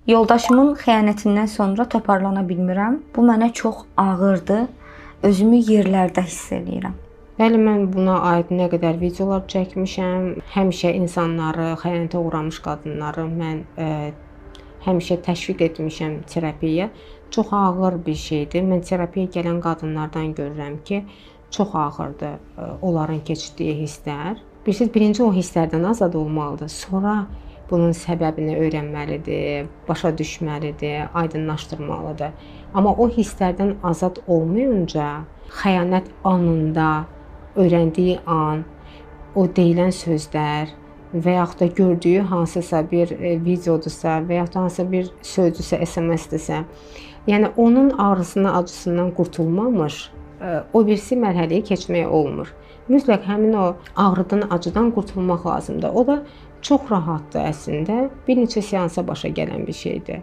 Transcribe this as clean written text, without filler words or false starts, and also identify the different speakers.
Speaker 1: Yoldaşımın xəyanətindən sonra toparlana bilmirəm. Bu mənə çox ağırdır. Özümü yerlərdə hiss eləyirəm.
Speaker 2: Bəli, mən buna aid nə qədər videolar çəkmişəm. Həmişə insanları, xəyanətə uğramış qadınları mən həmişə təşviq etmişəm terapiyaya. Çox ağır bir şeydir. Mən terapiyaya gələn qadınlardan görürəm ki, çox ağırdır onların keçirdiyi hisslər. Birinci o hisslərdən azad olmalıdır. Sonra bunun səbəbini öyrənməlidir, başa düşməlidir, aydınlaşdırmalıdır. Amma o hisslərdən azad olmayınca, xəyanət anında, öyrəndiyi an, o deyilən sözlər və yaxud da gördüyü hansısa bir videodursa və yaxud da hansısa bir sözdürsə, SMS-dirsə, yəni onun ağrısından, acısından qurtulmamış, o birisi mərhələyə keçmək olmur. Mütləq həmin o ağrıdan, acıdan qurtulmaq lazımdır. O da çox rahatdır əslində. Bir neçə seansa başa gələn bir şeydir.